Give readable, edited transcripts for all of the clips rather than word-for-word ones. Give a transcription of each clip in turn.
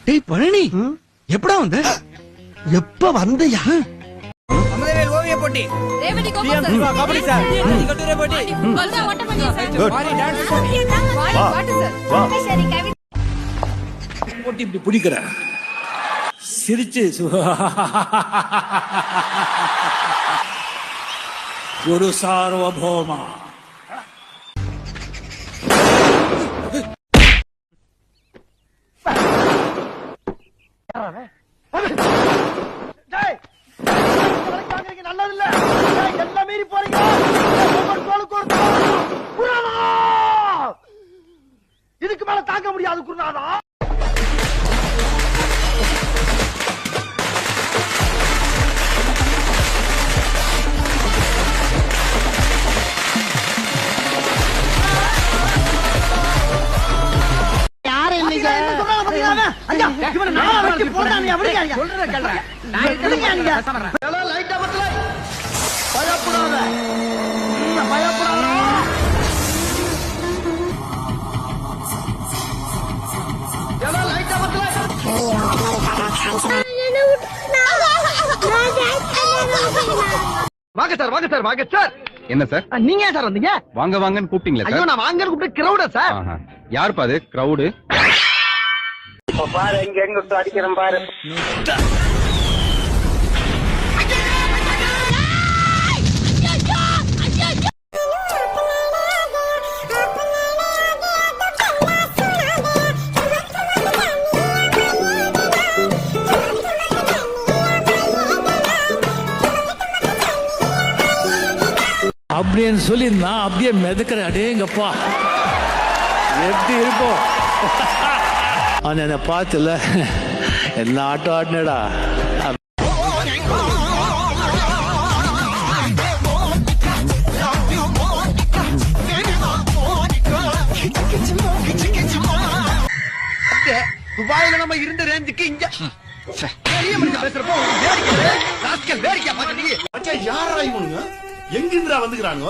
டேய் பழனி, எப்படா வந்த? எப்ப வந்தயா? அமதவேல் ஓவிய போட்டி, ரேவதி கோபால் சார், கபடி சார், கட்டுரை போட்டி, பல்தா ஓட்டமணி சார், வாரி டான்ஸ் சார், வாரி பாட்டு சார், சரி கவி போட்டி இப்படி பிடிக்கிற சிரிச்சு குரு சார்வபௌமா. நல்லது இல்ல, எல்லாம் மீறி போறீங்க. இதுக்கு மேல தாங்க முடியாது குருநாதா. வாங்க சார், வாங்க சார், வாங்க சார். என்ன சார்? நீங்க ஏன் சார் வந்தீங்க? வாங்க வாங்கன்னு கூப்பிட்டீங்களா ஐயோ, சார்? நான் வாங்க கூப்பிட்டு கிரௌடா சார். யாருப்பா அது கிரௌடு? பாரு எங்க எங்க அடிக்கிறேன் பாரு. அப்படின்னு சொல்லி நான் அப்படியே மிதக்கிறேன். அடேங்கப்பா எப்படி இருக்கும். என்ன பார்த்துல என்ன ஆட்டம் ஆடினடா. துபாயில நம்ம இருந்த ரேஞ்சுக்கு இங்க பெரிய மனுஷன் பேசுறப்போ வேடிக்கை பாக்குறீங்க. யாரா இவனுங்க? எங்கிருந்தா வந்துக்கிறாங்க?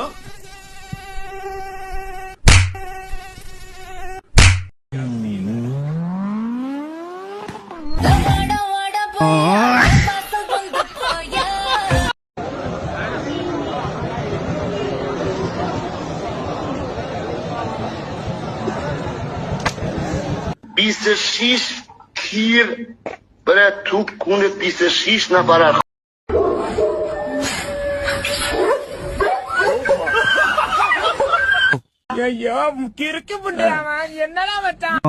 Pise şiş kir böyle tuk kune pise şiş na para. ஐயோ கிறுக்கு புண்டாமா என்னடா மச்சான்.